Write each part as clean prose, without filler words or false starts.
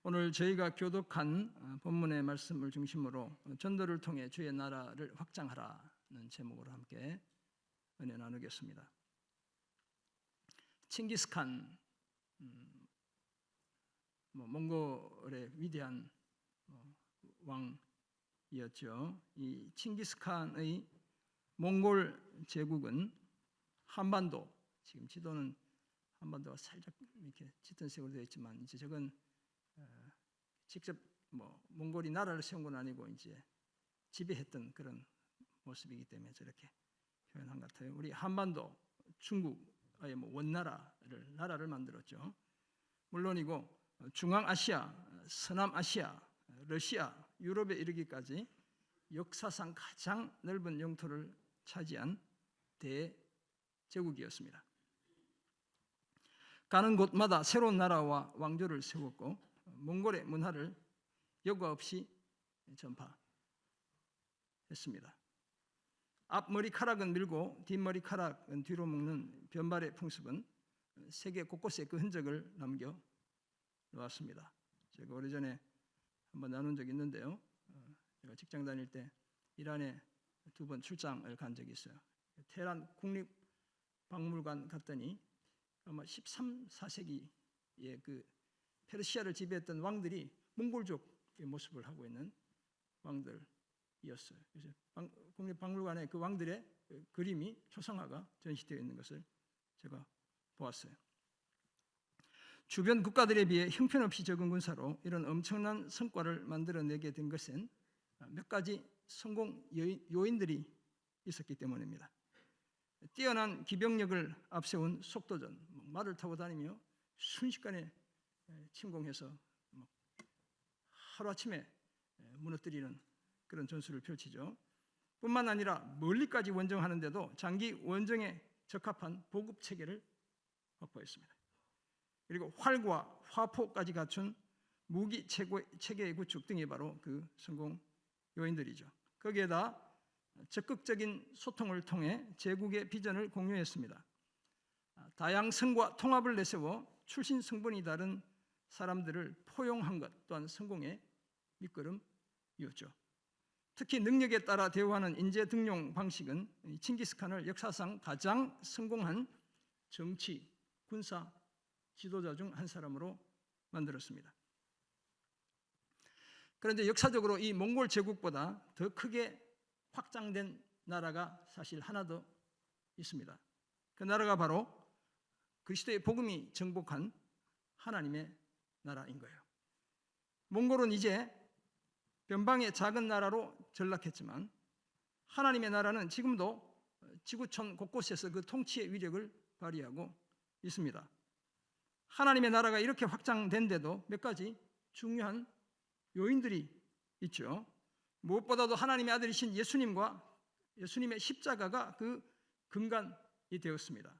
오늘 저희가 교독한 본문의 말씀을 중심으로 전도를 통해 주의 나라를 확장하라는 제목으로 함께 은혜 나누겠습니다. 칭기스칸, 몽골의 위대한 왕이었죠. 이 칭기스칸의 몽골 제국은 한반도, 지금 지도는 한반도가 살짝 이렇게 짙은 색으로 되어 있지만 이제 저건 직접 몽골이 나라를 세운 건 아니고 이제 지배했던 그런 모습이기 때문에 저렇게 표현한 것 같아요. 우리 한반도, 중국의 나라를 만들었죠. 물론이고 중앙아시아, 서남아시아, 러시아, 유럽에 이르기까지 역사상 가장 넓은 영토를 차지한 대제국이었습니다. 가는 곳마다 새로운 나라와 왕조를 세웠고 몽골의 문화를 여과 없이 전파했습니다. 앞머리카락은 밀고 뒷머리카락은 뒤로 묶는 변발의 풍습은 세계 곳곳에 그 흔적을 남겨놓았습니다. 제가 오래전에 한번 나눈 적이 있는데요. 제가 직장 다닐 때 이란에 2번 출장을 간 적이 있어요. 테헤란 국립박물관 갔더니 아마 13, 14세기에 그 페르시아를 지배했던 왕들이 몽골족의 모습을 하고 있는 왕들이었어요. 그래서 국립박물관에 그 왕들의 그림이 초상화가 전시되어 있는 것을 제가 보았어요. 주변 국가들에 비해 형편없이 적은 군사로 이런 엄청난 성과를 만들어내게 된 것은 몇 가지 성공 요인들이 있었기 때문입니다. 뛰어난 기병력을 앞세운 속도전, 말을 타고 다니며 순식간에 침공해서 하루아침에 무너뜨리는 그런 전술을 펼치죠. 뿐만 아니라 멀리까지 원정하는데도 장기 원정에 적합한 보급 체계를 확보했습니다. 그리고 활과 화포까지 갖춘 무기 체계의 구축 등이 바로 그 성공 요인들이죠. 거기에다 적극적인 소통을 통해 제국의 비전을 공유했습니다. 다양성과 통합을 내세워 출신 성분이 다른 사람들을 포용한 것 또한 성공의 밑거름이었죠. 특히 능력에 따라 대우하는 인재 등용 방식은 칭기스칸을 역사상 가장 성공한 정치, 군사 지도자 중 한 사람으로 만들었습니다. 그런데 역사적으로 이 몽골 제국보다 더 크게 확장된 나라가 사실 하나 더 있습니다. 그 나라가 바로 그리스도의 복음이 정복한 하나님의 나라인 거예요. 몽골은 이제 변방의 작은 나라로 전락했지만 하나님의 나라는 지금도 지구촌 곳곳에서 그 통치의 위력을 발휘하고 있습니다. 하나님의 나라가 이렇게 확장된데도 몇 가지 중요한 요인들이 있죠. 무엇보다도 하나님의 아들이신 예수님의 십자가가 그 근간이 되었습니다.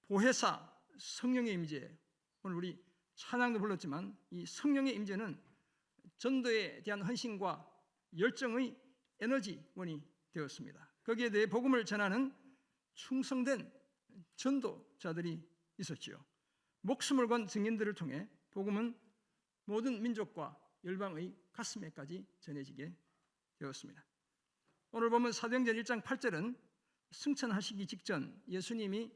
보혜사 성령의 임재, 오늘 우리 찬양도 불렀지만 이 성령의 임재는 전도에 대한 헌신과 열정의 에너지원이 되었습니다. 거기에 대해 복음을 전하는 충성된 전도자들이 있었지요. 목숨을 건 증인들을 통해 복음은 모든 민족과 열방의 가슴에까지 전해지게 되었습니다. 오늘 보면 사도행전 1장 8절은 승천하시기 직전 예수님이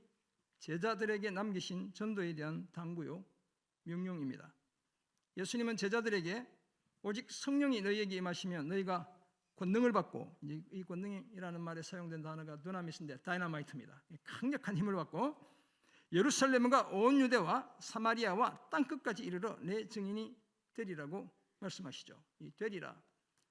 제자들에게 남기신 전도에 대한 당부요 명령입니다. 예수님은 제자들에게 오직 성령이 너희에게 임하시면 너희가 권능을 받고, 이 권능이라는 말에 사용된 단어가 두나미스인데 다이너마이트입니다. 강력한 힘을 받고 예루살렘과 온 유대와 사마리아와 땅끝까지 이르러 내 증인이 되리라고 말씀하시죠. 이 되리라,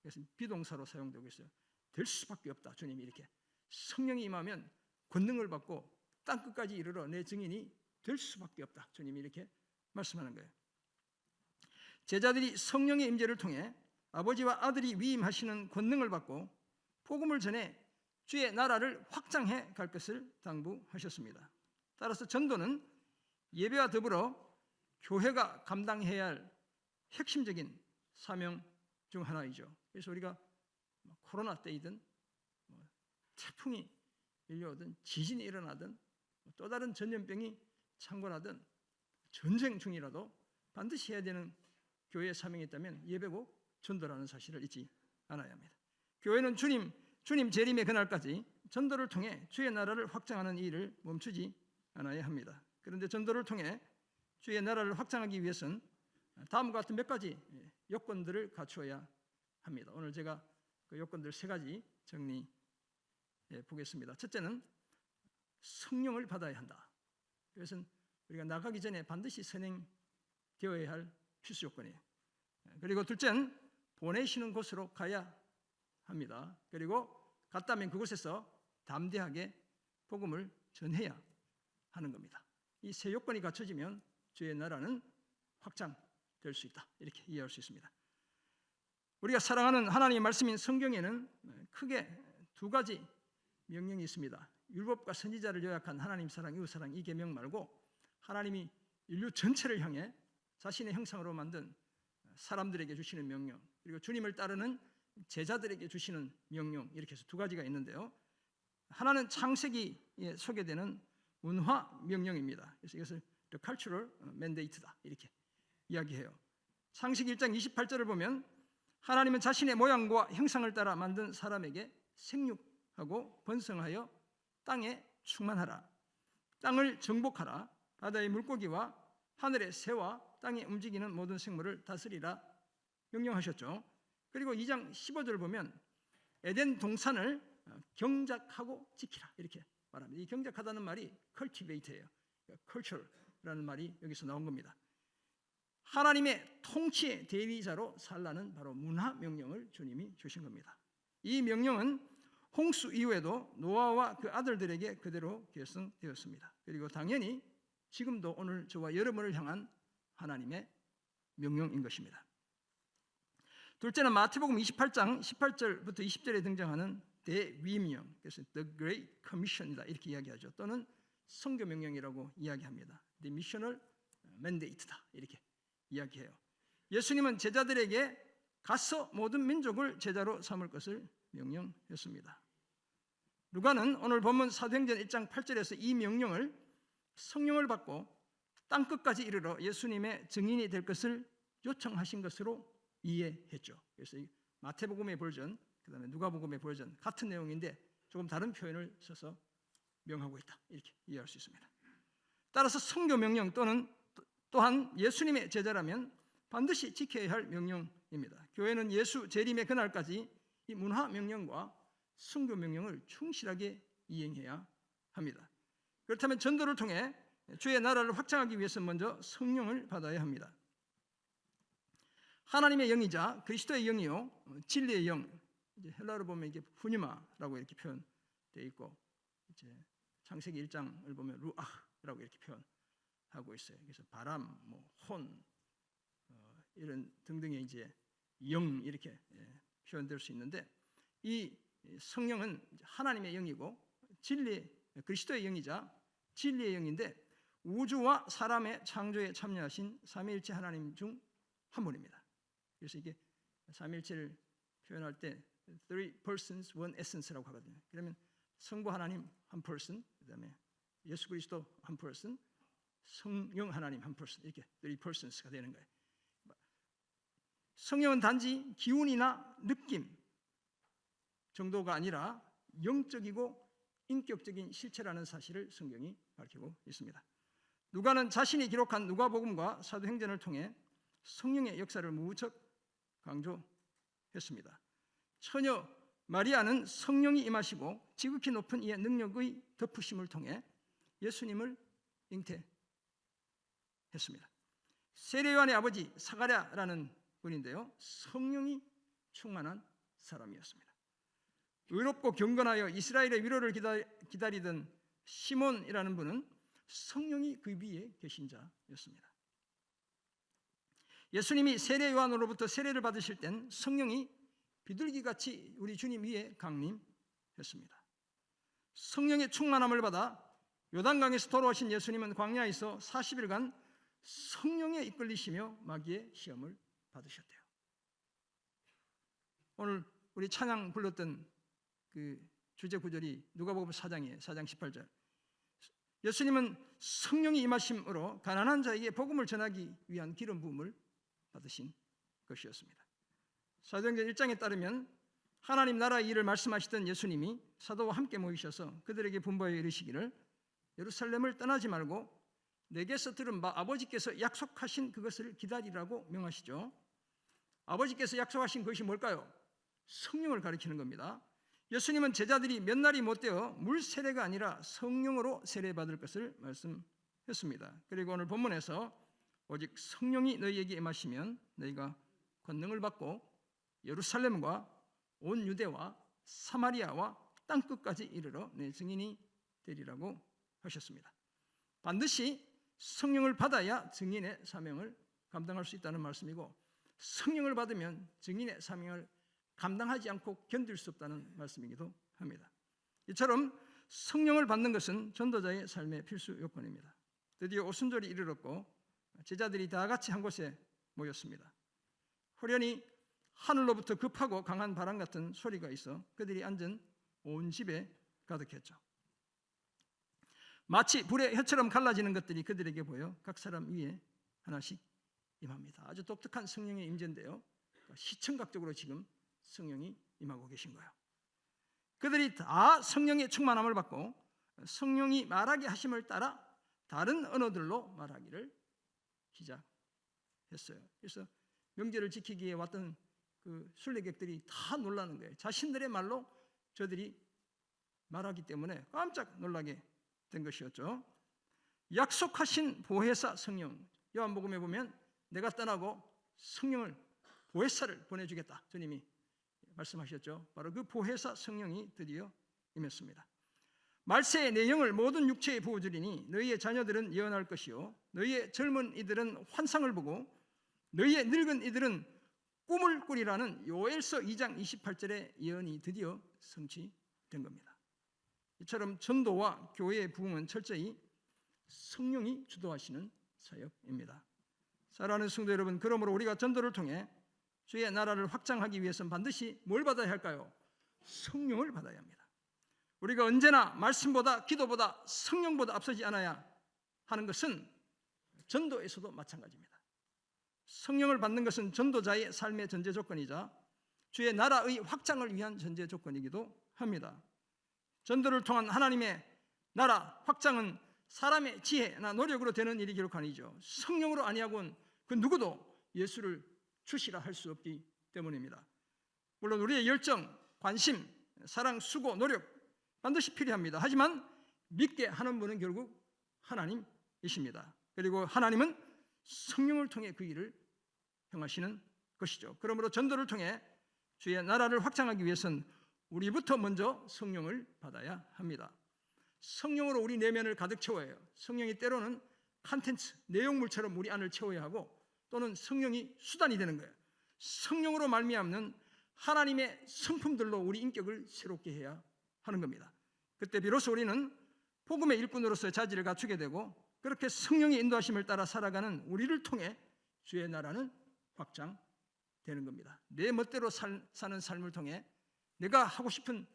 이것은 비동사로 사용되고 있어요. 될 수밖에 없다. 주님이 이렇게 성령이 임하면 권능을 받고 땅끝까지 이르러 내 증인이 될 수밖에 없다. 주님이 이렇게 말씀하는 거예요. 제자들이 성령의 임재를 통해 아버지와 아들이 위임하시는 권능을 받고 복음을 전해 주의 나라를 확장해 갈 것을 당부하셨습니다. 따라서 전도는 예배와 더불어 교회가 감당해야 할 핵심적인 사명 중 하나이죠. 그래서 우리가 코로나 때이든 태풍이 밀려오든 지진이 일어나든 또 다른 전염병이 창궐하든 전쟁 중이라도 반드시 해야 되는 교회의 사명이 있다면 예배고 전도라는 사실을 잊지 않아야 합니다. 교회는 주님 재림의 그날까지 전도를 통해 주의 나라를 확장하는 일을 멈추지 않아야 합니다. 그런데 전도를 통해 주의 나라를 확장하기 위해서는 다음과 같은 몇 가지 요건들을 갖추어야 합니다. 오늘 제가 그 요건들 3가지 정리해 보겠습니다. 첫째는 성령을 받아야 한다. 이것은 우리가 나가기 전에 반드시 선행되어야 할 필수 요건이에요. 그리고 둘째는 보내시는 곳으로 가야 합니다. 그리고 갔다면 그곳에서 담대하게 복음을 전해야 하는 겁니다. 이 3 요건이 갖춰지면 주의 나라는 확장될 수 있다. 이렇게 이해할 수 있습니다. 우리가 사랑하는 하나님의 말씀인 성경에는 크게 2가지 명령이 있습니다. 율법과 선지자를 요약한 하나님 사랑, 이웃 사랑 이 계명 말고 하나님이 인류 전체를 향해 자신의 형상으로 만든 사람들에게 주시는 명령, 그리고 주님을 따르는 제자들에게 주시는 명령, 이렇게 해서 2가지가 있는데요. 하나는 창세기에 소개되는 문화 명령입니다. 그래서 이것을 The Cultural Mandate다 이렇게 이야기해요. 창세기 1장 28절을 보면 하나님은 자신의 모양과 형상을 따라 만든 사람에게 생육하고 번성하여 땅에 충만하라, 땅을 정복하라, 바다의 물고기와 하늘의 새와 땅에 움직이는 모든 생물을 다스리라 명령하셨죠. 그리고 2장 15절을 보면 에덴 동산을 경작하고 지키라 이렇게 말합니다. 이 경작하다는 말이 cultivate예요. culture라는 말이 여기서 나온 겁니다. 하나님의 통치의 대위자로 살라는 바로 문화 명령을 주님이 주신 겁니다. 이 명령은 홍수 이후에도 노아와 그 아들들에게 그대로 계승되었습니다. 그리고 당연히 지금도 오늘 저와 여러분을 향한 하나님의 명령인 것입니다. 둘째는 마태복음 28장 18절부터 20절에 등장하는 대위명, 그래서 The Great Commission이다 이렇게 이야기하죠. 또는 선교 명령이라고 이야기합니다. The Missional Mandate다 이렇게 이야기해요. 예수님은 제자들에게 가서 모든 민족을 제자로 삼을 것을 명령했습니다. 누가는 오늘 본문 사도행전 1장 8절에서 이 명령을 성령을 받고 땅끝까지 이르러 예수님의 증인이 될 것을 요청하신 것으로 이해했죠. 그래서 마태복음의 버전, 그다음에 누가복음의 버전 같은 내용인데 조금 다른 표현을 써서 명하고 있다 이렇게 이해할 수 있습니다. 따라서 선교 명령 또한 예수님의 제자라면 반드시 지켜야 할 명령입니다. 교회는 예수 재림의 그날까지 이 문화 명령과 선교 명령을 충실하게 이행해야 합니다. 그렇다면 전도를 통해 주의 나라를 확장하기 위해서 먼저 성령을 받아야 합니다. 하나님의 영이자 그리스도의 영이요 진리의 영, 이제 헬라어로 보면 이게 푸니마라고 이렇게 표현되어 있고, 이제 창세기 1장을 보면 루아흐라고 이렇게 표현하고 있어요. 그래서 바람, 혼 이런 등등의 이제 영 이렇게 표현될 수 있는데, 이 성령은 하나님의 영이고 그리스도의 영이자 진리의 영인데 우주와 사람의 창조에 참여하신 삼위일체 하나님 중 한 분입니다. 그래서 이게 삼위일체를 표현할 때 three persons, one essence라고 하거든요. 그러면 성부 하나님 한 person, 그다음에 예수 그리스도 한 person, 성령 하나님 한 person, 이렇게 three persons가 되는 거예요. 성령은 단지 기운이나 느낌 정도가 아니라 영적이고 인격적인 실체라는 사실을 성경이 밝히고 있습니다. 누가는 자신이 기록한 누가복음과 사도행전을 통해 성령의 역사를 무척 강조했습니다. 처녀 마리아는 성령이 임하시고 지극히 높은 이의 능력의 덮으심을 통해 예수님을 잉태했습니다. 세례요한의 아버지 사가랴라는 분인데요, 성령이 충만한 사람이었습니다. 의롭고 경건하여 이스라엘의 위로를 기다리던 시몬이라는 분은 성령이 그 위에 계신 자였습니다. 예수님이 세례 요한으로부터 세례를 받으실 땐 성령이 비둘기같이 우리 주님 위에 강림했습니다. 성령의 충만함을 받아 요단강에서 돌아오신 예수님은 광야에서 40일간 성령에 이끌리시며 마귀의 시험을 받으셨대요. 오늘 우리 찬양 불렀던 그 주제 구절이 누가복음 4장이에요. 4장 18절. 예수님은 성령이 임하심으로 가난한 자에게 복음을 전하기 위한 기름 부음을 받으신 것이었습니다. 사도행전 1장에 따르면 하나님 나라의 일을 말씀하시던 예수님이 사도와 함께 모이셔서 그들에게 분부하여 이르시기를 예루살렘을 떠나지 말고 내게서 들은 바 아버지께서 약속하신 그것을 기다리라고 명하시죠. 아버지께서 약속하신 것이 뭘까요? 성령을 가리키는 겁니다. 예수님은 제자들이 몇 날이 못되어 물 세례가 아니라 성령으로 세례받을 것을 말씀했습니다. 그리고 오늘 본문에서 오직 성령이 너희에게 임하시면 너희가 권능을 받고 예루살렘과 온 유대와 사마리아와 땅끝까지 이르러 내 증인이 되리라고 하셨습니다. 반드시 성령을 받아야 증인의 사명을 감당할 수 있다는 말씀이고, 성령을 받으면 증인의 사명을 감당하지 않고 견딜 수 없다는 말씀이기도 합니다. 이처럼 성령을 받는 것은 전도자의 삶의 필수 요건입니다. 드디어 오순절이 이르렀고 제자들이 다 같이 한 곳에 모였습니다. 호련히 하늘로부터 급하고 강한 바람 같은 소리가 있어 그들이 앉은 온 집에 가득했죠. 마치 불의 혀처럼 갈라지는 것들이 그들에게 보여 각 사람 위에 하나씩 임합니다. 아주 독특한 성령의 임재인데요, 시청각적으로 지금 성령이 임하고 계신 거예요. 그들이 다 성령의 충만함을 받고 성령이 말하게 하심을 따라 다른 언어들로 말하기를 시작했어요. 그래서 명제를 지키기 위해 왔던 그 순례객들이 다 놀라는 거예요. 자신들의 말로 저들이 말하기 때문에 깜짝 놀라게 된 것이었죠. 약속하신 보혜사 성령, 요한복음에 보면 내가 떠나고 성령을, 보혜사를 보내주겠다 주님이 말씀하셨죠. 바로 그 보혜사 성령이 드디어 임했습니다. 말세의 내 영을 모든 육체에 부어주리니 너희의 자녀들은 예언할 것이요 너희의 젊은 이들은 환상을 보고 너희의 늙은 이들은 꿈을 꾸리라는 요엘서 2장 28절의 예언이 드디어 성취된 겁니다. 이처럼 전도와 교회의 부흥은 철저히 성령이 주도하시는 사역입니다. 사랑하는 성도 여러분, 그러므로 우리가 전도를 통해 주의 나라를 확장하기 위해서는 반드시 뭘 받아야 할까요? 성령을 받아야 합니다. 우리가 언제나 말씀보다 기도보다 성령보다 앞서지 않아야 하는 것은 전도에서도 마찬가지입니다. 성령을 받는 것은 전도자의 삶의 전제 조건이자 주의 나라의 확장을 위한 전제 조건이기도 합니다. 전도를 통한 하나님의 나라 확장은 사람의 지혜나 노력으로 되는 일이 결코 아니죠. 성령으로 아니하고는 그 누구도 예수를 주시라 할 수 없기 때문입니다. 물론 우리의 열정, 관심, 사랑, 수고, 노력 반드시 필요합니다. 하지만 믿게 하는 분은 결국 하나님이십니다. 그리고 하나님은 성령을 통해 그 일을 행하시는 것이죠. 그러므로 전도를 통해 주의 나라를 확장하기 위해서는 우리부터 먼저 성령을 받아야 합니다. 성령으로 우리 내면을 가득 채워야 해요. 성령이 때로는 컨텐츠, 내용물처럼 우리 안을 채워야 하고, 또는 성령이 수단이 되는 거예요. 성령으로 말미암는 하나님의 성품들로 우리 인격을 새롭게 해야 하는 겁니다. 그때 비로소 우리는 복음의 일꾼으로서의 자질을 갖추게 되고, 그렇게 성령의 인도하심을 따라 살아가는 우리를 통해 주의 나라는 확장되는 겁니다. 내 멋대로 사는 삶을 통해, 내가 하고 싶은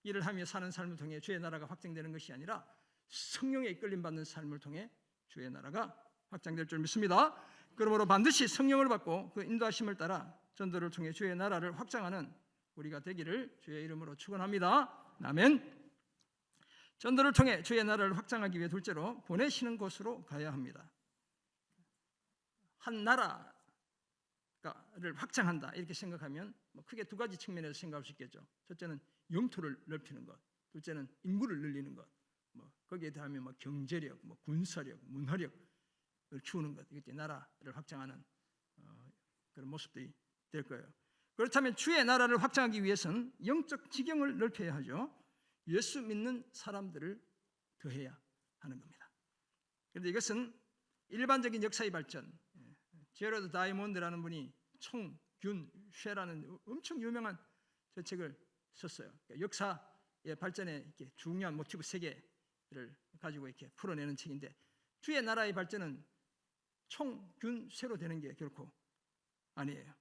일을 하며 사는 삶을 통해 주의 나라가 확장되는 것이 아니라 성령에 이끌림받는 삶을 통해 주의 나라가 확장될 줄 믿습니다. 그러므로 반드시 성령을 받고 그 인도하심을 따라 전도를 통해 주의 나라를 확장하는 우리가 되기를 주의 이름으로 축원합니다. 아멘. 전도를 통해 주의 나라를 확장하기 위해 둘째로 보내시는 곳으로 가야 합니다. 한 나라를 확장한다 이렇게 생각하면 크게 두 가지 측면에서 생각할 수 있겠죠. 첫째는 영토를 넓히는 것, 둘째는 인구를 늘리는 것. 거기에 대하면 경제력, 군사력, 문화력을 키우는 것, 이게 나라를 확장하는 그런 모습들이 될 거예요. 그렇다면 주의 나라를 확장하기 위해서는 영적 지경을 넓혀야 하죠. 예수 믿는 사람들을 더해야 하는 겁니다. 그런데 이것은 일반적인 역사의 발전, 제러드 다이몬드라는 분이 총균쉐라는 엄청 유명한 저 책을 썼어요. 그러니까 역사의 발전에 이렇게 중요한 모티브 3개를 가지고 이렇게 풀어내는 책인데, 주의 나라의 발전은 총균쉐로 되는 게 결코 아니에요.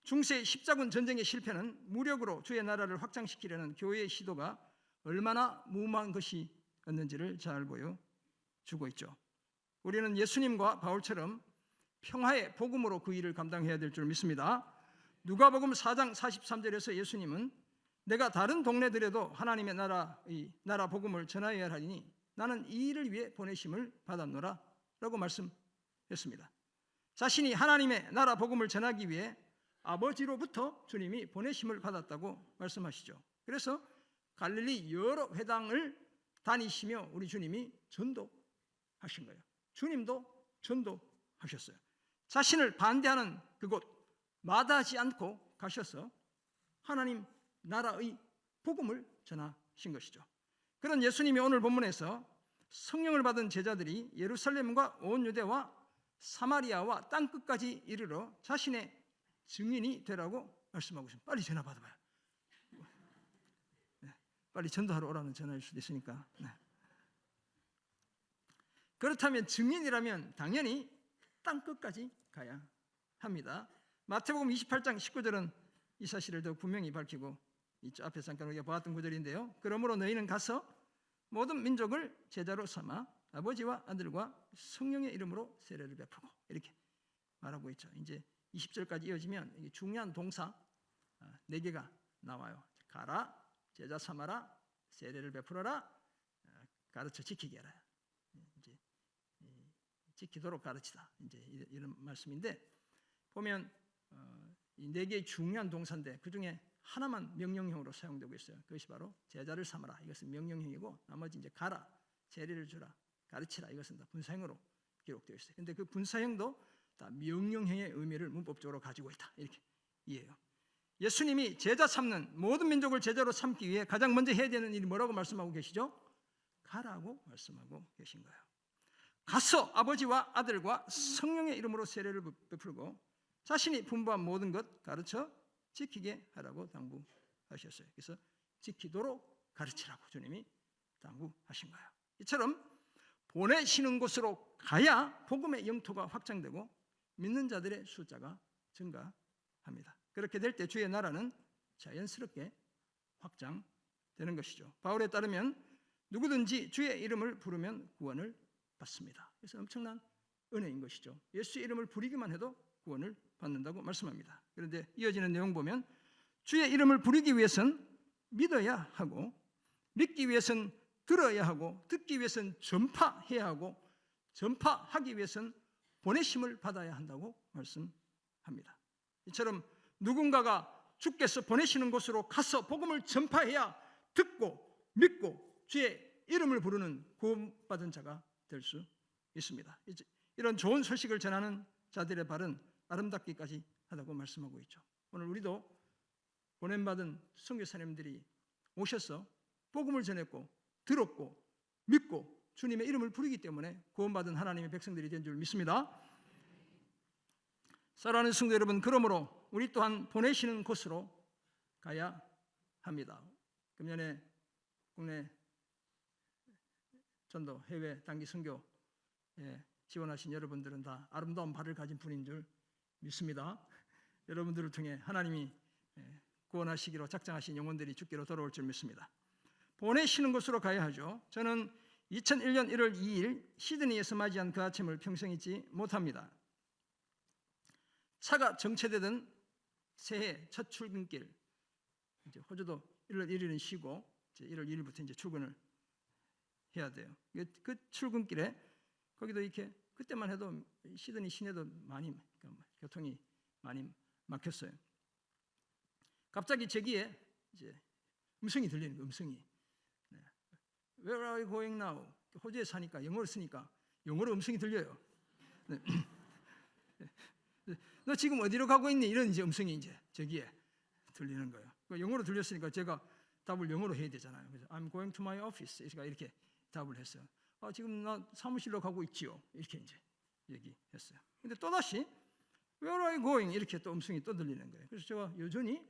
중세 십자군 전쟁의 실패는 무력으로 주의 나라를 확장시키려는 교회의 시도가 얼마나 무모한 것이었는지를 잘 보여주고 있죠. 우리는 예수님과 바울처럼 평화의 복음으로 그 일을 감당해야 될 줄 믿습니다. 누가복음 4장 43절에서 예수님은 내가 다른 동네들에도 하나님의 나라 복음을 전하여야 하리니 나는 이 일을 위해 보내심을 받았노라 라고 말씀했습니다. 자신이 하나님의 나라 복음을 전하기 위해 아버지로부터 주님이 보내심을 받았다고 말씀하시죠. 그래서 갈릴리 여러 회당을 다니시며 우리 주님이 전도하신 거예요. 주님도 전도하셨어요. 자신을 반대하는 그곳 마다하지 않고 가셔서 하나님 나라의 복음을 전하신 것이죠. 그런 예수님이 오늘 본문에서 성령을 받은 제자들이 예루살렘과 온 유대와 사마리아와 땅끝까지 이르러 자신의 증인이 되라고 말씀하고 있습니다. 빨리 전화 받아봐요. 네, 빨리 전도하러 오라는 전화일 수도 있으니까. 네. 그렇다면 증인이라면 당연히 땅끝까지 가야 합니다. 마태복음 28장 19절은 이 사실을 더 분명히 밝히고 이쪽 앞에 잠깐 우리가 보았던 구절인데요. 그러므로 너희는 가서 모든 민족을 제자로 삼아 아버지와 아들과 성령의 이름으로 세례를 베푸고 이렇게 말하고 있죠. 이제 20절까지 이어지면 이게 중요한 동사 4개가 나와요. 가라, 제자 삼아라, 세례를 베풀어라, 가르쳐 지키게 하라. 이제 지키도록 가르치다. 이제 이런 말씀인데 보면 이 4개의 중요한 동사인데 그 중에 하나만 명령형으로 사용되고 있어요. 그것이 바로 제자를 삼아라. 이것은 명령형이고 나머지 이제 가라, 세례를 주라, 가르치라. 이것은 다 분사형으로 기록되어 있어요. 근데 그 분사형도 다 명령형의 의미를 문법적으로 가지고 있다. 이렇게 이해해요. 예수님이 제자 삼는 모든 민족을 제자로 삼기 위해 가장 먼저 해야 되는 일이 뭐라고 말씀하고 계시죠? 가라고 말씀하고 계신 거예요. 가서 아버지와 아들과 성령의 이름으로 세례를 베풀고 자신이 분부한 모든 것 가르쳐 지키게 하라고 당부하셨어요. 그래서 지키도록 가르치라고 주님이 당부하신 거예요. 이처럼 보내시는 곳으로 가야 복음의 영토가 확장되고 믿는 자들의 숫자가 증가합니다. 그렇게 될 때 주의 나라는 자연스럽게 확장되는 것이죠. 바울에 따르면 누구든지 주의 이름을 부르면 구원을 받습니다. 그래서 엄청난 은혜인 것이죠. 예수의 이름을 부르기만 해도 구원을 받는다고 말씀합니다. 그런데 이어지는 내용 보면 주의 이름을 부르기 위해서는 믿어야 하고 믿기 위해서는 들어야 하고 듣기 위해서는 전파해야 하고 전파하기 위해서는 보내심을 받아야 한다고 말씀합니다. 이처럼 누군가가 주께서 보내시는 곳으로 가서 복음을 전파해야 듣고 믿고 주의 이름을 부르는 구원받은 자가 될 수 있습니다. 이런 좋은 소식을 전하는 자들의 발은 아름답기까지 하다고 말씀하고 있죠. 오늘 우리도 보냄받은 선교사님들이 오셔서 복음을 전했고 들었고 믿고 주님의 이름을 부르기 때문에 구원받은 하나님의 백성들이 된 줄 믿습니다. 사랑하는 성도 여러분, 그러므로 우리 또한 보내시는 곳으로 가야 합니다. 금년에 국내 전도 해외 단기 선교에 지원하신 여러분들은 다 아름다운 발을 가진 분인 줄 믿습니다. 여러분들을 통해 하나님이 구원하시기로 작정하신 영혼들이 주께로 돌아올 줄 믿습니다. 보내시는 곳으로 가야 하죠. 저는 2001년 1월 2일 시드니에서 맞이한 그 아침을 평생 잊지 못합니다. 차가 정체되던 새해 첫 출근길, 이제 호주도 1월 1일은 쉬고 이제 1월 1일부터 이제 출근을 해야 돼요. 그 출근길에 거기도 이렇게 그때만 해도 시드니 시내도 많이 교통이 많이 막혔어요. 갑자기 제기에 이제 음성이 들리는 거예요. 음성이. Where are you going now? 호주에 사니까 영어를 쓰니까 영어로 음성이 들려요. 너 지금 어디로 가고 있니? 이런 이제 음성이 이제 저기에 들리는 거예요. 영어로 들렸으니까 제가 답을 영어로 해야 되잖아요. 그래서 I'm going to my office. 제가 이렇게 답을 했어요. 지금 나 사무실로 가고 있지요. 이렇게 이제 얘기했어요. 근데 또 다시 Where are you going? 이렇게 또 음성이 또 들리는 거예요. 그래서 제가 여전히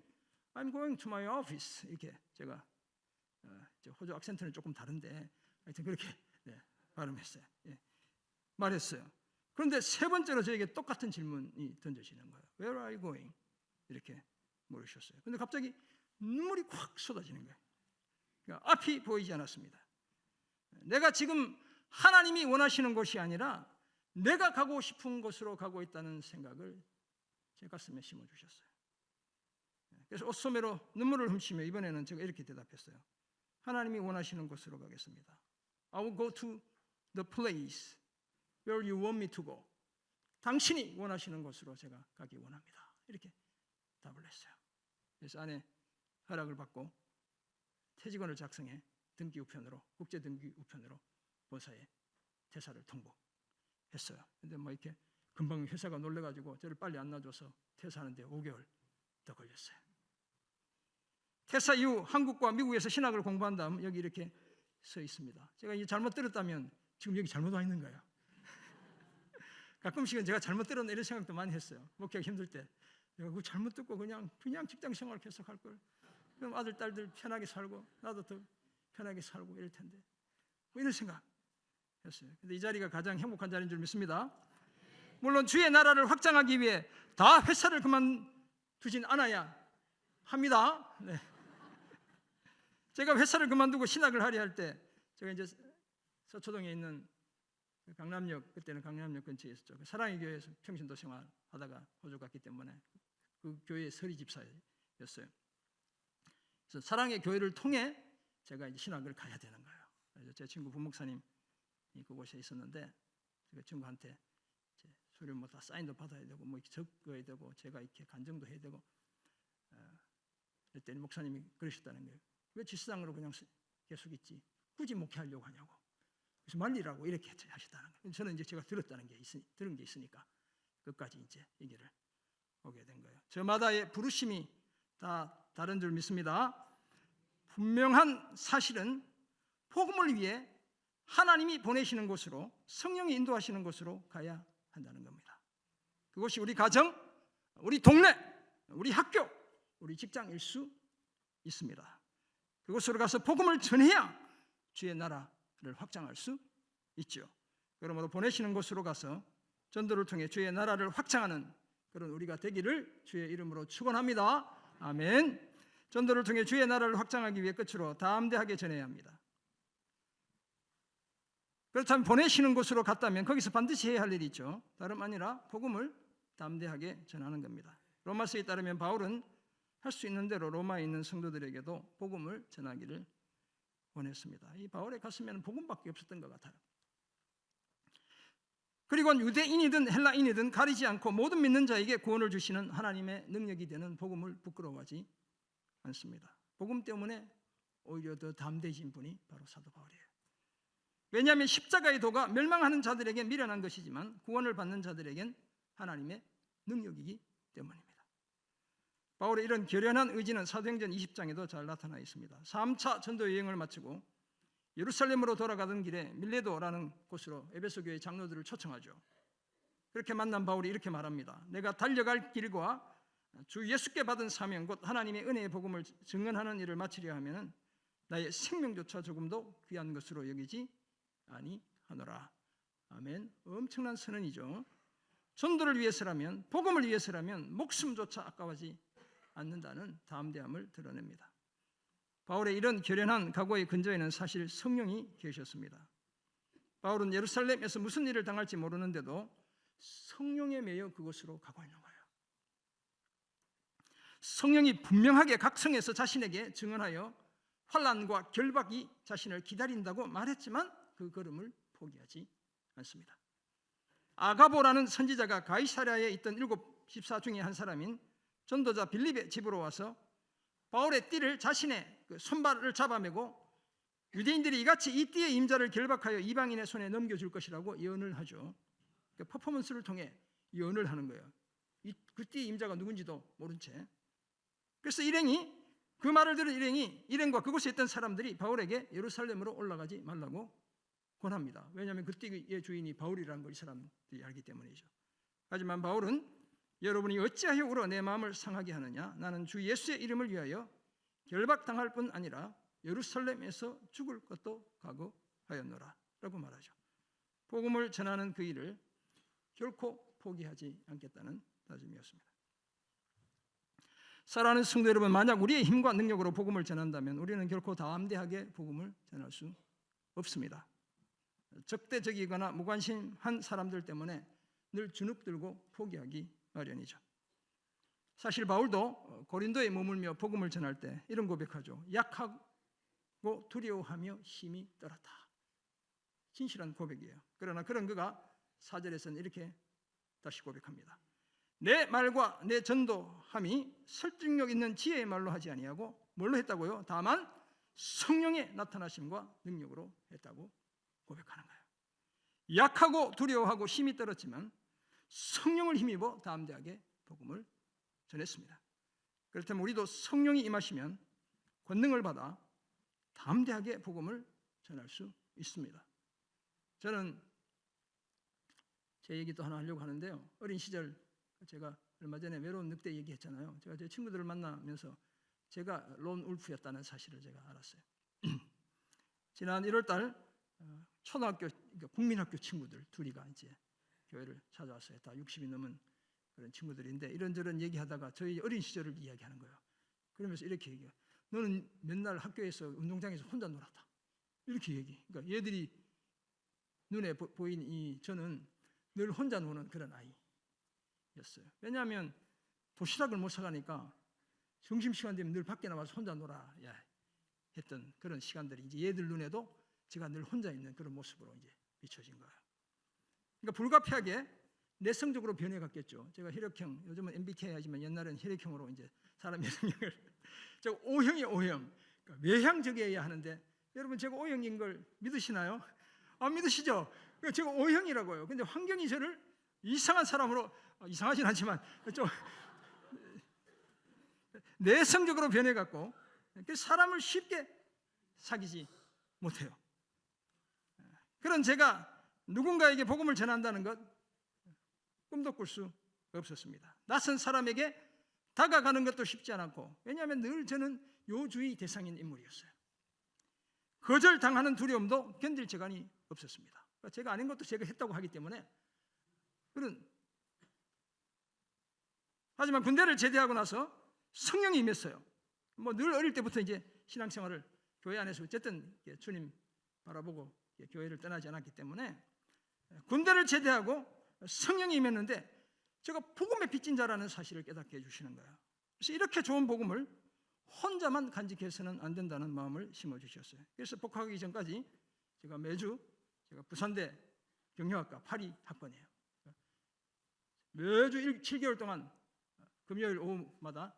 I'm going to my office 이렇게 제가 호주 악센트는 조금 다른데 하여튼 그렇게 발음했어요. 말했어요. 그런데 세 번째로 저에게 똑같은 질문이 던져지는 거예요. Where are you going? 이렇게 물으셨어요. 그런데 갑자기 눈물이 확 쏟아지는 거예요. 그러니까 앞이 보이지 않았습니다. 내가 지금 하나님이 원하시는 곳이 아니라 내가 가고 싶은 곳으로 가고 있다는 생각을 제 가슴에 심어주셨어요. 그래서 옷소매로 눈물을 훔치며 이번에는 제가 이렇게 대답했어요. 하나님이 원하시는 곳으로 가겠습니다. I will go to the place where you want me to go. 당신이 원하시는 곳으로 제가 가기 원합니다. 이렇게 답을 했어요. 그래서 아내 허락을 받고 퇴직원을 작성해 등기 우편으로, 국제 등기 우편으로 본사에 퇴사를 통보했어요. 근데 뭐 이렇게 금방 회사가 놀래가지고 저를 빨리 안 놔줘서 퇴사하는데 5개월 더 걸렸어요. 퇴사 이후 한국과 미국에서 신학을 공부한 다음 여기 이렇게 서 있습니다. 제가 이제 잘못 들었다면 지금 여기 잘못 와 있는 거예요. 가끔씩은 제가 잘못 들었나 이런 생각도 많이 했어요. 목회가 힘들 때 내가 그거 잘못 듣고 그냥 직장 생활 계속 할 걸. 그럼 아들 딸들 편하게 살고 나도 더 편하게 살고 이럴 텐데 뭐 이런 생각 했어요. 근데 이 자리가 가장 행복한 자리인 줄 믿습니다. 물론 주의 나라를 확장하기 위해 다 회사를 그만두진 않아야 합니다. 네. 제가 회사를 그만두고 신학을 하려 할 때 제가 이제 서초동에 있는 강남역, 그때는 강남역 근처에 있었죠. 사랑의 교회에서 평신도 생활하다가 호주 갔기 때문에 그 교회의 서리 집사였어요. 그래서 사랑의 교회를 통해 제가 이제 신학을 가야 되는 거예요. 그래서 제 친구 부목사님이 그곳에 있었는데 그 친구한테 수련 뭐 다 사인도 받아야 되고 뭐 적어야 되고 제가 이렇게 간증도 해야 되고 그때 목사님이 그러셨다는 거예요. 왜 지수장으로 그냥 계속 있지? 굳이 목회하려고 하냐고. 그래서 말리라고 이렇게 하셨다는 거예요. 저는 이제 제가 들은 게 있으니까 끝까지 이제 이 길을 오게 된 거예요. 저마다의 부르심이 다 다른 줄 믿습니다. 분명한 사실은 복음을 위해 하나님이 보내시는 곳으로, 성령이 인도하시는 곳으로 가야 한다는 겁니다. 그것이 우리 가정, 우리 동네, 우리 학교, 우리 직장일 수 있습니다. 그곳으로 가서 복음을 전해야 주의 나라를 확장할 수 있죠. 그러므로 보내시는 곳으로 가서 전도를 통해 주의 나라를 확장하는 그런 우리가 되기를 주의 이름으로 축원합니다. 아멘. 전도를 통해 주의 나라를 확장하기 위해 끝으로 담대하게 전해야 합니다. 그렇다면 보내시는 곳으로 갔다면 거기서 반드시 해야 할 일이 있죠. 다름 아니라 복음을 담대하게 전하는 겁니다. 로마서에 따르면 바울은 할 수 있는 대로 로마에 있는 성도들에게도 복음을 전하기를 원했습니다. 이 바울의 가슴에는 복음밖에 없었던 것 같아요. 그리고 유대인이든 헬라인이든 가리지 않고 모든 믿는 자에게 구원을 주시는 하나님의 능력이 되는 복음을 부끄러워하지 않습니다. 복음 때문에 오히려 더 담대해진 분이 바로 사도 바울이에요. 왜냐하면 십자가의 도가 멸망하는 자들에게 미련한 것이지만 구원을 받는 자들에겐 하나님의 능력이기 때문입니다. 바울의 이런 결연한 의지는 사도행전 20장에도 잘 나타나 있습니다. 3차 전도 여행을 마치고 예루살렘으로 돌아가던 길에 밀레도라는 곳으로 에베소 교회 장로들을 초청하죠. 그렇게 만난 바울이 이렇게 말합니다. 내가 달려갈 길과 주 예수께 받은 사명 곧 하나님의 은혜의 복음을 증언하는 일을 마치려 하면 나의 생명조차 조금도 귀한 것으로 여기지 아니하노라. 아멘. 엄청난 선언이죠. 전도를 위해서라면, 복음을 위해서라면 목숨조차 아까워하지 않는다는 담대함을 드러냅니다. 바울의 이런 결연한 각오의 근저에는 사실 성령이 계셨습니다. 바울은 예루살렘에서 무슨 일을 당할지 모르는데도 성령에 매여 그곳으로 가고 있는 거예요. 성령이 분명하게 각 성에서 자신에게 증언하여 환난과 결박이 자신을 기다린다고 말했지만 그 걸음을 포기하지 않습니다. 아가보라는 선지자가 가이사랴에 있던 7 집사 중에 한 사람인 전도자 빌립의 집으로 와서 바울의 띠를 자신의 손발을 잡아매고 유대인들이 이같이 이 띠의 임자를 결박하여 이방인의 손에 넘겨줄 것이라고 예언을 하죠. 그러니까 퍼포먼스를 통해 예언을 하는 거예요. 그 띠의 임자가 누군지도 모른 채. 그래서 일행이, 그 말을 들은 일행과 그곳에 있던 사람들이 바울에게 예루살렘으로 올라가지 말라고 권합니다. 왜냐하면 그 띠의 주인이 바울이라는 걸 이 사람들이 알기 때문이죠. 하지만 바울은 여러분이 어찌하여 울어 내 마음을 상하게 하느냐? 나는 주 예수의 이름을 위하여 결박당할 뿐 아니라 예루살렘에서 죽을 것도 각오하였노라 라고 말하죠. 복음을 전하는 그 일을 결코 포기하지 않겠다는 다짐이었습니다. 사랑하는 성도 여러분, 만약 우리의 힘과 능력으로 복음을 전한다면 우리는 결코 담대하게 복음을 전할 수 없습니다. 적대적이거나 무관심한 사람들 때문에 늘 주눅들고 포기하기 마련이죠. 사실 바울도 고린도에 머물며 복음을 전할 때 이런 고백하죠. 약하고 두려워하며 힘이 떨었다. 진실한 고백이에요. 그러나 그런 그가 4절에서는 이렇게 다시 고백합니다. 내 말과 내 전도함이 설득력 있는 지혜의 말로 하지 아니하고 뭘로 했다고요? 다만 성령의 나타나심과 능력으로 했다고 고백하는 거예요. 약하고 두려워하고 힘이 떨었지만 성령을 힘입어 담대하게 복음을 전했습니다. 그렇다면 우리도 성령이 임하시면 권능을 받아 담대하게 복음을 전할 수 있습니다. 저는 제 얘기도 하나 하려고 하는데요. 어린 시절 제가 얼마 전에 외로운 늑대 얘기했잖아요. 제가 제 친구들을 만나면서 제가 론 울프였다는 사실을 제가 알았어요. 지난 1월 달 초등학교, 그러니까 국민학교 친구들 둘이가 이제 교회를 찾아왔어요. 다 60이 넘은 그런 친구들인데 이런저런 얘기하다가 저희 어린 시절을 이야기하는 거예요. 그러면서 이렇게 얘기해요. 너는 맨날 학교에서 운동장에서 혼자 놀았다. 이렇게 얘기. 그러니까 얘들이 눈에 보인 저는 늘 혼자 노는 그런 아이였어요. 왜냐하면 도시락을 못 사가니까 점심시간 되면 늘 밖에 나와서 혼자 놀아야 했던 그런 시간들이 이제 얘들 눈에도 제가 늘 혼자 있는 그런 모습으로 이제 비춰진 거예요. 그러니까 불가피하게 내성적으로 변해갔겠죠. 제가 혈액형, 요즘은 MBTI 하지만 옛날엔 혈액형으로 이제 사람의 성향을 제가 O형이에요, O형. 그러니까 외향적이어야 하는데 여러분 제가 O형인 걸 믿으시나요? 안 믿으시죠? 제가 O형이라고요. 근데 환경이 저를 이상한 사람으로, 이상하진 않지만 좀 내성적으로 변해갔고 사람을 쉽게 사귀지 못해요. 그런 제가 누군가에게 복음을 전한다는 것 꿈도 꿀 수 없었습니다. 낯선 사람에게 다가가는 것도 쉽지 않았고, 왜냐하면 늘 저는 요주의 대상인 인물이었어요. 거절당하는 두려움도 견딜 재간이 없었습니다. 그러니까 제가 아닌 것도 제가 했다고 하기 때문에 하지만 군대를 제대하고 나서 성령이 임했어요. 뭐 늘 어릴 때부터 이제 신앙생활을 교회 안에서 어쨌든 주님 바라보고 교회를 떠나지 않았기 때문에 군대를 제대하고 성령이 임했는데 제가 복음의 빚진 자라는 사실을 깨닫게 해주시는 거예요. 그래서 이렇게 좋은 복음을 혼자만 간직해서는 안 된다는 마음을 심어주셨어요. 그래서 복학하기 전까지 제가 매주 제가 부산대 경영학과 8위 학번이에요. 매주 7개월 동안 금요일 오후마다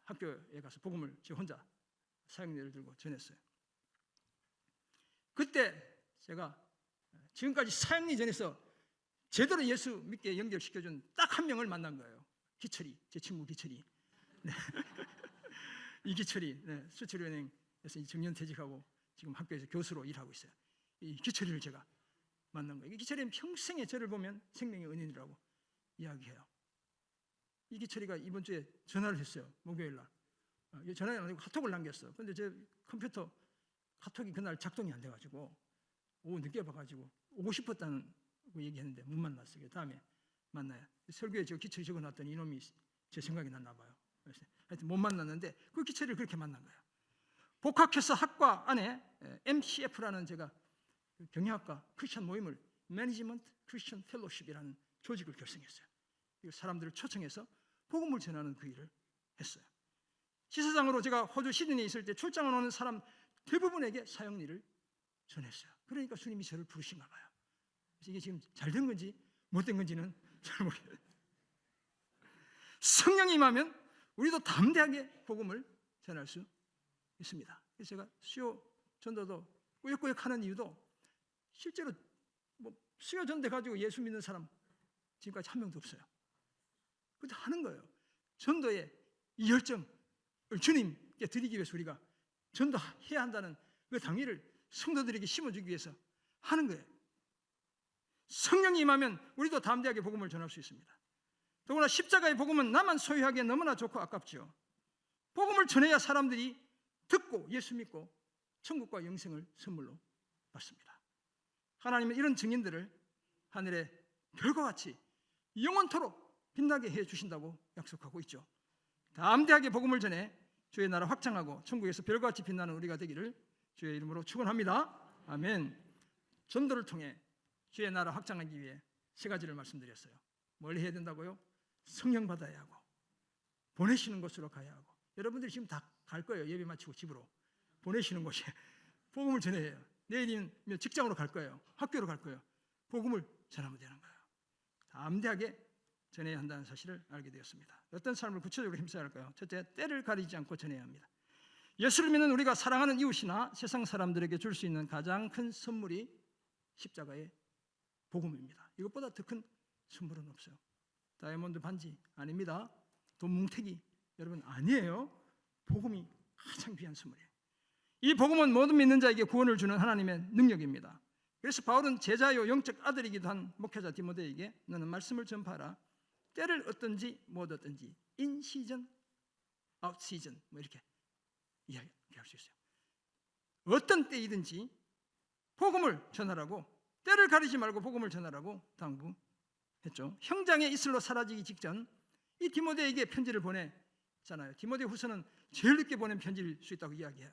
학교에 가서 복음을 제 혼자 사역리를 들고 전했어요. 그때 제가 지금까지 사역리 전에서 제대로 예수 믿게 연결시켜준 딱 한 명을 만난 거예요. 기철이, 제 친구 기철이. 네. 이기철이 수출은행에서 정년퇴직하고 지금 학교에서 교수로 일하고 있어요. 이 기철이를 제가 만난 거예요. 이 기철이는 평생에 저를 보면 생명의 은인이라고 이야기해요. 이기철이가 이번 주에 전화를 했어요. 목요일 날. 전화가 아니고 카톡을 남겼어. 근데 제 컴퓨터 카톡이 그날 작동이 안 돼가지고 오후 늦게 봐가지고 오고 싶었다는 거 얘기했는데 못 만났어요. 다음에 만나요. 설교에 저 기철이 적어놨더니 이놈이 제 생각이 났나 봐요. 그래서 하여튼 못 만났는데 그 기철이를 그렇게 만난 거예요. 복학해서 학과 안에 MCF라는 제가 경영학과 크리스천 모임을 매니지먼트 크리스천 펠로십이라는 조직을 결성했어요. 사람들을 초청해서 복음을 전하는 그 일을 했어요. 시사장으로 제가 호주 시드니에 있을 때 출장을 오는 사람 대부분에게 사역일을 전했어요. 그러니까 주님이 저를 부르신가 봐요. 그래서 이게 지금 잘된 건지 못된 건지는 잘 모르겠어요. 성령이 임하면 우리도 담대하게 복음을 전할 수 있습니다. 그래서 제가 수요 전도도 꾸역꾸역 하는 이유도 실제로 수요 전대 가지고 예수 믿는 사람 지금까지 한 명도 없어요. 그런데 하는 거예요. 전도의 이 열정을 주님께 드리기 위해서 우리가 전도해야 한다는 그 당위를 성도들에게 심어주기 위해서 하는 거예요. 성령이 임하면 우리도 담대하게 복음을 전할 수 있습니다. 더구나 십자가의 복음은 나만 소유하기에 너무나 좋고 아깝죠. 복음을 전해야 사람들이 듣고 예수 믿고 천국과 영생을 선물로 받습니다. 하나님은 이런 증인들을 하늘의 별과 같이 영원토록 빛나게 해주신다고 약속하고 있죠. 담대하게 복음을 전해 주의 나라 확장하고 천국에서 별과 같이 빛나는 우리가 되기를 주의 이름으로 축원합니다. 아멘. 전도를 통해 주의 나라 확장하기 위해 세 가지를 말씀드렸어요. 뭘 해야 된다고요? 성령 받아야 하고, 보내시는 곳으로 가야 하고. 여러분들이 지금 다 갈 거예요. 예배 마치고 집으로. 보내시는 곳에 복음을 전해야 해요. 내일이면 직장으로 갈 거예요. 학교로 갈 거예요. 복음을 전하면 되는 거예요. 담대하게 전해야 한다는 사실을 알게 되었습니다. 어떤 삶을 구체적으로 힘써야 할까요? 첫째, 때를 가리지 않고 전해야 합니다. 예수를 믿는 우리가 사랑하는 이웃이나 세상 사람들에게 줄 수 있는 가장 큰 선물이 십자가의 복음입니다. 이것보다 더 큰 선물은 없어요. 다이아몬드 반지 아닙니다. 돈 뭉태기 여러분 아니에요. 복음이 가장 귀한 선물이에요. 이 복음은 모든 믿는 자에게 구원을 주는 하나님의 능력입니다. 그래서 바울은 제자요 영적 아들이기도 한 목회자 디모데에게 너는 말씀을 전파하라. 때를 얻든지 못 얻든지 in season, out season 뭐 이렇게 이야기할 수 있어요. 어떤 때이든지 복음을 전하라고, 때를 가리지 말고 복음을 전하라고 당부했죠. 형장의 이슬로 사라지기 직전 이 디모데에게 편지를 보냈잖아요. 디모데 후서는 제일 늦게 보낸 편지일 수 있다고 이야기해요.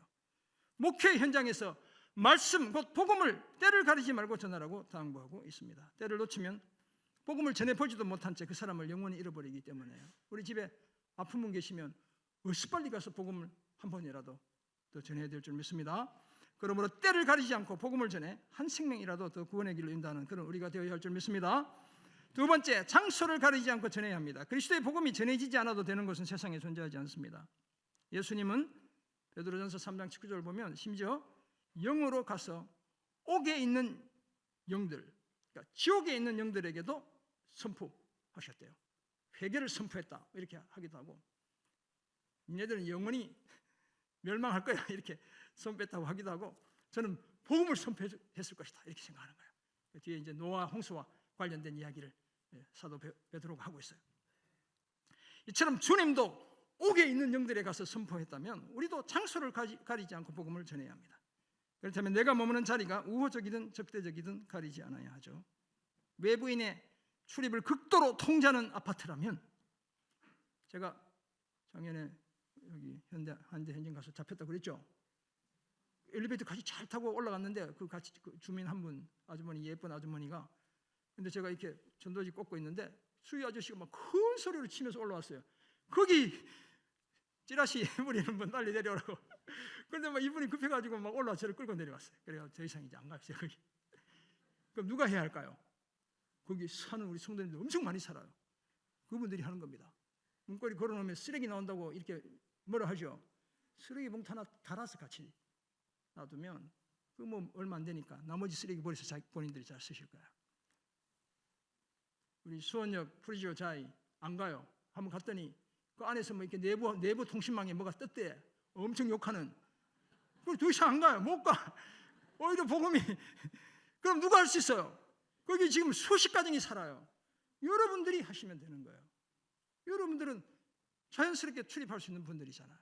목회 현장에서 말씀, 곧 복음을 때를 가리지 말고 전하라고 당부하고 있습니다. 때를 놓치면 복음을 전해보지도 못한 채 그 사람을 영원히 잃어버리기 때문에요. 우리 집에 아픈 분 계시면 어서 빨리 가서 복음을 한 번이라도 더 전해야 될 줄 믿습니다. 그러므로 때를 가리지 않고 복음을 전해 한 생명이라도 더 구원의 길로 인도하는 그런 우리가 되어야 할 줄 믿습니다. 두 번째, 장소를 가리지 않고 전해야 합니다. 그리스도의 복음이 전해지지 않아도 되는 것은 세상에 존재하지 않습니다. 예수님은 베드로전서 3장 19절을 보면 심지어 영으로 가서 옥에 있는 영들, 그러니까 지옥에 있는 영들에게도 선포하셨대요. 회개를 선포했다 이렇게 하기도 하고, 니네들은 영원히 멸망할 거야 이렇게 선포했다고 하기도 하고, 저는 복음을 선포했을 것이다 이렇게 생각하는 거예요. 뒤에 이제 노아 홍수와 관련된 이야기를 사도 베드로가 하고 있어요. 이처럼 주님도 옥에 있는 영들에 가서 선포했다면 우리도 장소를 가리지 않고 복음을 전해야 합니다. 그렇다면 내가 머무는 자리가 우호적이든 적대적이든 가리지 않아야 하죠. 외부인의 출입을 극도로 통제하는 아파트라면, 제가 작년에 여기 한대현진 가서 잡혔다고 그랬죠. 엘리베이터 같이 잘 타고 올라갔는데 그 같이 주민 한 분, 아주머니, 예쁜 아주머니가, 근데 제가 이렇게 전도지 꽂고 있는데 수위 아저씨가 막 큰 소리로 치면서 올라왔어요. 거기 찌라시 부리는 분 빨리 내려오라고. 그런데 막 이분이 급해가지고 막 올라와 저를 끌고 내려왔어요. 그래서 더 이상 이제 안 가요 거기. 그럼 누가 해야 할까요? 거기 사는 우리 성도님들 엄청 많이 살아요. 그분들이 하는 겁니다. 문고리 걸어놓으면 쓰레기 나온다고 이렇게 뭐라 하죠. 쓰레기 봉투 하나 달아서 같이 놔두면 그 뭐 얼마 안 되니까 나머지 쓰레기 버려서 자기 본인들이 잘 쓰실 거야. 우리 수원역 프리지오 자이 안 가요. 한번 갔더니 그 안에서 뭐 이렇게 내부 통신망에 뭐가 떴대. 엄청 욕하는. 그걸 더 이상 안 가요. 못 가. 오히려 복음이. 그럼 누가 할 수 있어요? 거기 지금 수십 가정이 살아요. 여러분들이 하시면 되는 거예요. 여러분들은 자연스럽게 출입할 수 있는 분들이잖아요.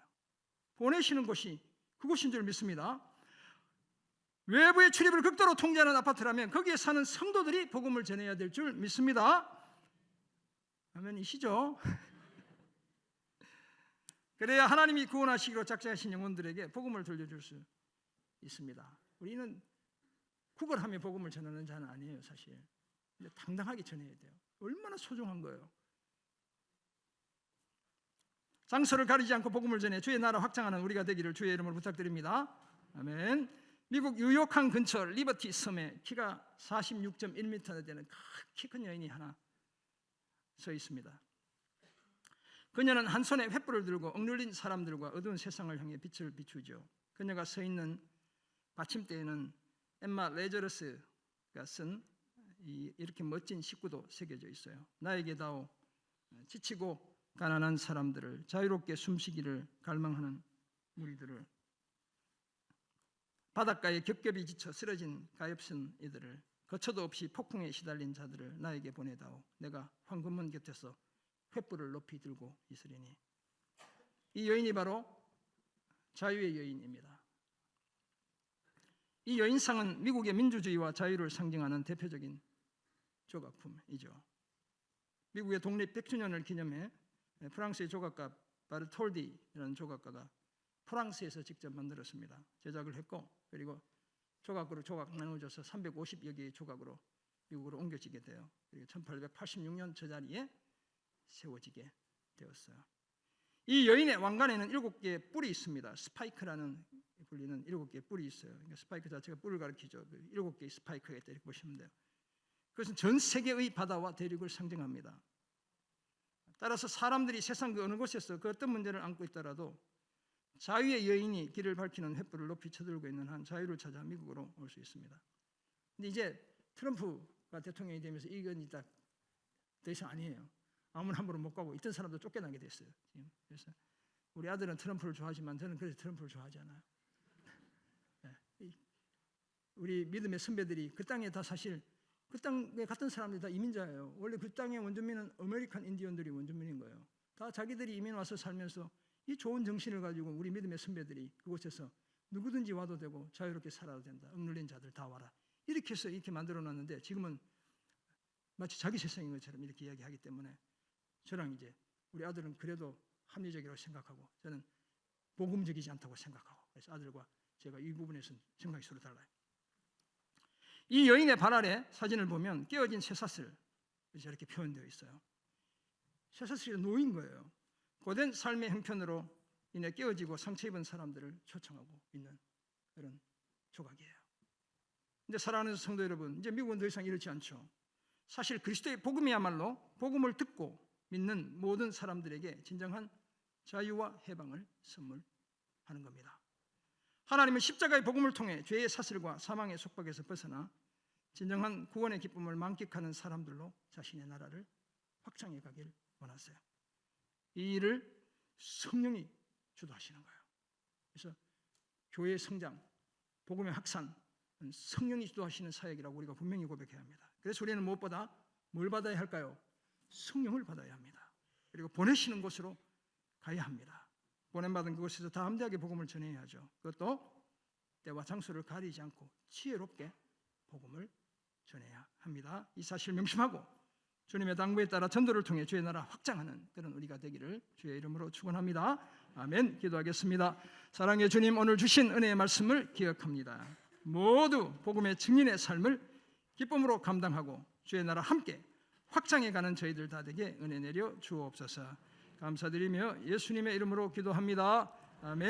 보내시는 곳이 그곳인 줄 믿습니다. 외부의 출입을 극도로 통제하는 아파트라면 거기에 사는 성도들이 복음을 전해야 될 줄 믿습니다. 아멘이시죠? 그래야 하나님이 구원하시기로 작정하신 영혼들에게 복음을 들려줄 수 있습니다. 우리는 구걸하며 복음을 전하는 자는 아니에요, 사실. 근데 당당하게 전해야 돼요. 얼마나 소중한 거예요. 장소를 가리지 않고 복음을 전해 주의 나라 확장하는 우리가 되기를 주의 이름으로 부탁드립니다. 아멘. 미국 유요칸 근처 리버티 섬에 키가 46.1m 되는 키 큰 여인이 하나 서 있습니다. 그녀는 한 손에 횃불을 들고 억눌린 사람들과 어두운 세상을 향해 빛을 비추죠. 그녀가 서 있는 받침대에는 엠마 레저러스가 쓴 이렇게 멋진 식구도 새겨져 있어요. 나에게다오, 지치고 가난한 사람들을, 자유롭게 숨쉬기를 갈망하는 무리들을, 바닷가에 겹겹이 지쳐 쓰러진 가엾은 이들을, 거처도 없이 폭풍에 시달린 자들을 나에게 보내다오. 내가 황금문 곁에서 횃불을 높이 들고 있으리니. 이 여인이 바로 자유의 여인입니다. 이 여인상은 미국의 민주주의와 자유를 상징하는 대표적인 조각품이죠. 미국의 독립 100주년을 기념해 프랑스의 조각가 바르톨디라는 조각가가 프랑스에서 직접 만들었습니다. 제작을 했고, 그리고 조각으로 조각 나눠져서 350여 개의 조각으로 미국으로 옮겨지게 돼요. 그리고 1886년 저 자리에 세워지게 되었어요. 이 여인의 왕관에는 7개의 뿔이 있습니다. 스파이크라는 불리는 7개의 뿔이 있어요. 그러니까 스파이크 자체가 뿔을 가리키죠. 7개의 스파이크가 있다 이렇게 보시면 돼요. 그것은 전 세계의 바다와 대륙을 상징합니다. 따라서 사람들이 세상 그 어느 곳에서 그 어떤 문제를 안고 있더라도 자유의 여인이 길을 밝히는 횃불을 높이 쳐들고 있는 한 자유를 찾아 미국으로 올 수 있습니다. 근데 이제 트럼프가 대통령이 되면서 이건 이제 더 이상 아니에요. 아무나 함부로 못 가고 있던 사람도 쫓겨나게 됐어요. 지금. 그래서 우리 아들은 트럼프를 좋아하지만 저는 그래서 트럼프를 좋아하지 않아요. 네. 우리 믿음의 선배들이 그 땅에 다 사실 그 땅에 갔던 사람들이 다 이민자예요. 원래 그 땅의 원주민은 아메리칸 인디언들이 원주민인 거예요. 다 자기들이 이민 와서 살면서 이 좋은 정신을 가지고 우리 믿음의 선배들이 그곳에서 누구든지 와도 되고 자유롭게 살아도 된다. 억눌린 자들 다 와라. 이렇게 해서 이렇게 만들어놨는데 지금은 마치 자기 세상인 것처럼 이렇게 이야기하기 때문에 저랑 이제 우리 아들은 그래도 합리적이라고 생각하고 저는 복음적이지 않다고 생각하고 그래서 아들과 제가 이 부분에서는 생각이 서로 달라요. 이 여인의 발 아래 사진을 보면 깨어진 쇠사슬 저렇게 표현되어 있어요. 쇠사슬이 놓인 거예요. 고된 삶의 형편으로 인해 깨어지고 상처 입은 사람들을 초청하고 있는 그런 조각이에요. 근데 사랑하는 성도 여러분, 이제 미국은 더 이상 이렇지 않죠. 사실 그리스도의 복음이야말로 복음을 듣고 믿는 모든 사람들에게 진정한 자유와 해방을 선물하는 겁니다. 하나님은 십자가의 복음을 통해 죄의 사슬과 사망의 속박에서 벗어나 진정한 구원의 기쁨을 만끽하는 사람들로 자신의 나라를 확장해 가길 원하세요. 이 일을 성령이 주도하시는 거예요. 그래서 교회의 성장, 복음의 확산은 성령이 주도하시는 사역이라고 우리가 분명히 고백해야 합니다. 그래서 우리는 무엇보다 뭘 받아야 할까요? 성령을 받아야 합니다. 그리고 보내시는 곳으로 가야 합니다. 보냄받은 그곳에서 담대하게 복음을 전해야 하죠. 그것도 때와 장소를 가리지 않고 지혜롭게 복음을 전해야 합니다. 이 사실 명심하고 주님의 당부에 따라 전도를 통해 주의 나라 확장하는 그런 우리가 되기를 주의 이름으로 축원합니다. 아멘. 기도하겠습니다. 사랑의 주님, 오늘 주신 은혜의 말씀을 기억합니다. 모두 복음의 증인의 삶을 기쁨으로 감당하고 주의 나라 함께 확장해가는 저희들 다 되게 은혜 내려 주옵소서. 감사드리며 예수님의 이름으로 기도합니다. 아멘.